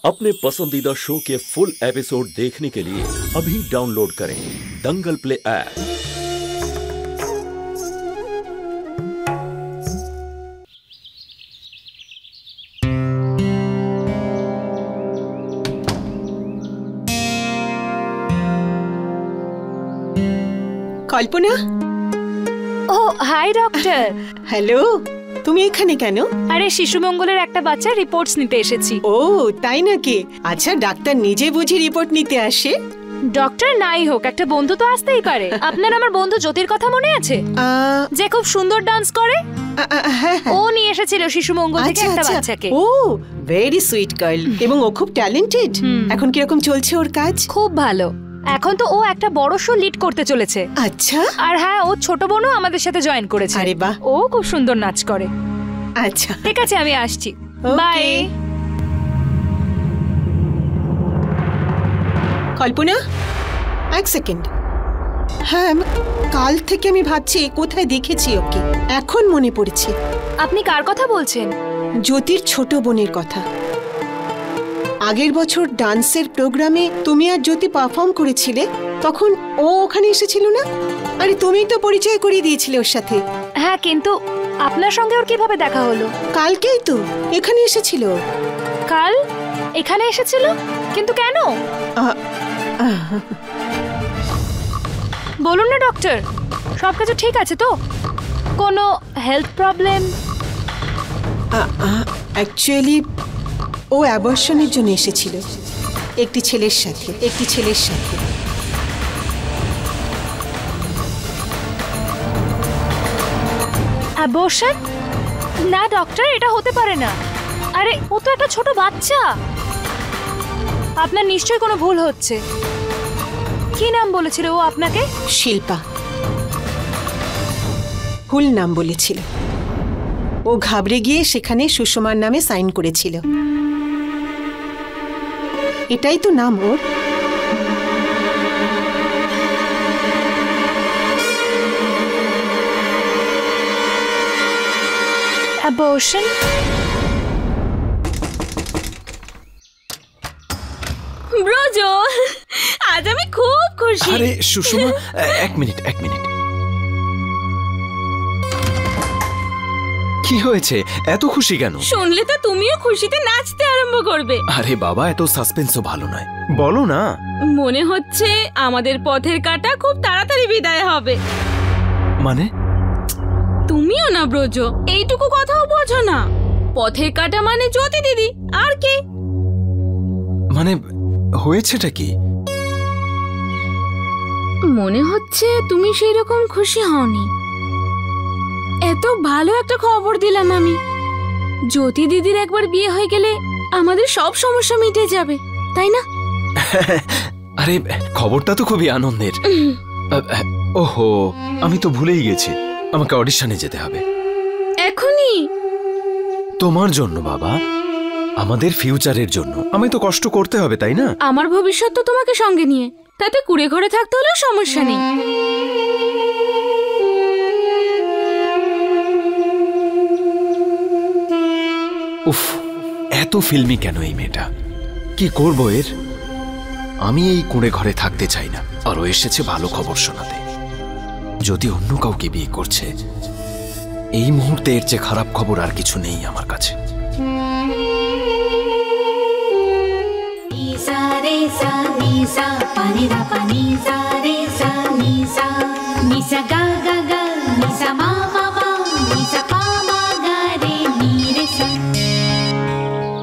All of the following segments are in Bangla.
अपने पसंदीदा शो के फुल एपिसोड देखने के लिए अभी डाउनलोड करें दंगल प्ले ऐप। কল্পনা। ও হাই ডক্টর। হ্যালো, তুমি এখানে কেন? আরে শিশু মঙ্গলের একটা বাচ্চা রিপোর্টস নিতে এসেছি। ও তাই নাকি? আচ্ছা, ডাক্তার নিজে বুঝি রিপোর্ট নিতে আসে? ডক্টর নাই হোক, একটা বন্ধু তো আসতেই পারে। আপনার আমার বন্ধু জ্যোতির কথা মনে আছে, যে খুব সুন্দর ডান্স করে? ও নিয়ে এসেছিল শিশু মঙ্গল থেকে একটা বাচ্চাকে। ও ভেরি সুইট গার্ল, এবং ও খুব ট্যালেন্টেড। এখন কিরকম চলছে ওর কাজ? খুব ভালো। এখন তো ও একটা বড় শো লিড করতে চলেছে। আচ্ছা। আর হ্যাঁ, ও ছোট বোনও আমাদের সাথে জয়েন করেছে। আরে বাহ, ও খুব সুন্দর নাচ করে। আচ্ছা ঠিক আছে, আমি আসছি। বাই। কল্পনা, এক সেকেন্ড। হ্যাঁ, কাল থেকে আমি ভাবছি কোথায় দেখেছি ওকে, এখন মনে পড়েছে। আপনি কার কথা বলছেন? জ্যোতির ছোট বোনের কথা। আগের বছর ডান্সের প্রোগ্রামে তুমি আর জ্যোতি পারফর্ম করেছিলে, তখন ও ওখানে এসেছিল না? আরে তুমিই তো পরিচয় করিয়ে দিয়েছিলে ওর সাথে। হ্যাঁ, কিন্তু আপনার সঙ্গে ওর কিভাবে দেখা হলো? কালকেই তো এখানে এসেছিল। কাল এখানে এসেছিল? কিন্তু কেন? বলুন না ডক্টর, সবকিছু ঠিক আছে তো? কোনো হেলথ প্রবলেম? অ্যাকচুয়ালি ও অ্যাবর্শনের জন্য এসেছিল, একটি ছেলের সাথে। অ্যাবর্শন? না ডক্টর, এটা হতে পারে না। আরে ও তো একটা ছোট বাচ্চা। আপনার নিশ্চয়ই কোনো ভুল হচ্ছে। কি নাম বলেছিল ও আপনাকে? শিল্পা। ভুল নাম বলেছিল। ও ঘাবড়ে গিয়ে সেখানে সুষমার নামে সাইন করেছিল। এটাই তো নাম ওর। অ্যাবর্শন? ব্রজ, আজ আমি খুব খুশি। আরে সুষমা, এক মিনিট। কি হয়েছে? এত খুশি কেন? শুনলে তো তুমিও খুশিতে নাচতে আরম্ভ করবে। আরে বাবা, এত সাসপেন্সও ভালো নয়, বলো না। মনে হচ্ছে আমাদের পথের কাঁটা খুব তাড়াতাড়ি বিদায় হবে। মানে? তুমিও না ব্রজ, এইটুকু কথাও বোঝো না? পথের কাঁটা মানে জ্যোতি দিদি, আর কি? মানে হয়েছেটা কি? মনে হচ্ছে তুমি সেই রকম খুশি হওনি। এত ভালো একটা খবর দিলাম আমি। জ্যোতি দিদির একবার বিয়ে হয়ে গেলে আমাদের সব সমস্যা মিটে যাবে, তাই না? আরে খবরটা তো খুবই আনন্দের। ওহো, আমি তো ভুলেই গেছি, আমাকে অডিশনে যেতে হবে এখনই। তোমার জন্য বাবা, আমাদের ফিউচারের জন্য। আমায় তো কষ্ট করতে হবে, তাই না? আমার ভবিষ্যৎ তো তোমাকে সঙ্গে নিয়ে, তাতে কুড়ে ঘরে থাকতে হলেও সমস্যা নেই। উফ, এত ফিল্মি কেন এই মেয়েটা? কি করবো এর? আমি এই কুঁড়ে ঘরে থাকতে চাই না। আর ও এসেছে ভালো খবর শোনাতে। যদি অন্য কাউকে বিয়ে করছে, এই মুহূর্তে এর চেয়ে খারাপ খবর আর কিছু নেই আমার কাছে।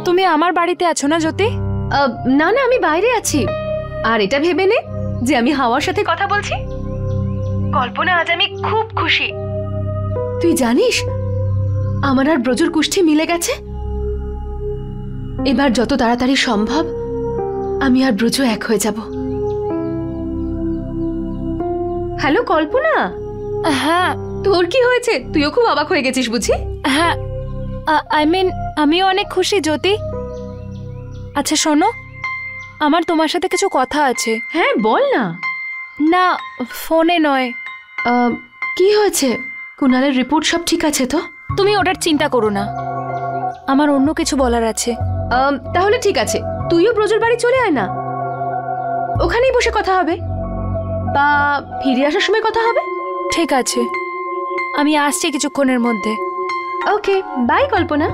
তুমি আমার বাড়িতে আছো না জ্যোতি? না না, আমি বাইরে আছি। আর এটা ভেবে নে যে আমি হাওয়ার সাথে কথা বলছি। কল্পনা, আজ আমি খুব খুশি। তুই জানিস, আমার আর ব্রজর কুষ্ঠি মিলে গেছে। এবার যত তাড়াতাড়ি সম্ভব আমি আর ব্রজ এক হয়ে যাব। হ্যালো কল্পনা। হ্যাঁ, তোর কি হয়েছে? তুইও খুব অবাক হয়ে গেছিস বুঝি? হ্যাঁ, আই মিন আমিও অনেক খুশি জ্যোতি। আচ্ছা শোনো, আমার তোমার সাথে কিছু কথা আছে। হ্যাঁ বল না। না, ফোনে নয়। কি হয়েছে? কুনালের রিপোর্ট সব ঠিক আছে তো? তুমি ওটার চিন্তা করো না, আমার অন্য কিছু বলার আছে। তাহলে ঠিক আছে, তুইও ব্রজের বাড়ি চলে আয় না, ওখানেই বসে কথা হবে, বা ফিরে আসার সময় কথা হবে। ঠিক আছে, আমি আসছি কিছুক্ষণের মধ্যে। ওকে, বাই কল্পনা।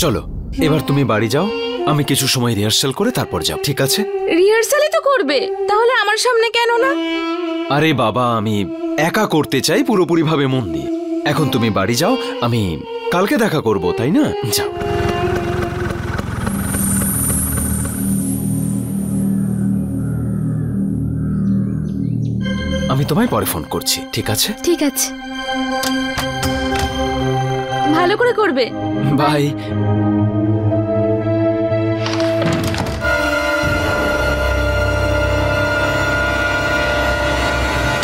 চলো এবার তুমি বাড়ি যাও, আমি কিছু সময় রিহার্সাল করে তারপর যাব, ঠিক আছে? রিহার্সালই তো করবে, তাহলে আমার সামনে কেন না? আরে বাবা, আমি একা করতে চাই পুরোপুরিভাবে মন দিয়ে। এখন তুমি বাড়ি যাও, আমি কালকে দেখা করব, তাই না? যাও। আমি তোমায় পরে ফোন করছি, ঠিক আছে? ঠিক আছে, ভালো করে করবে। বাই।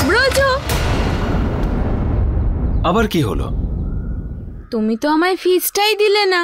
ব্রজ, আবার কি হলো? তুমি তো আমায় ফিসটাই দিলে না।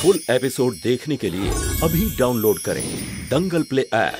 फुल एपिसोड देखने के लिए अभी डाउनलोड करें दंगल प्ले ऐप।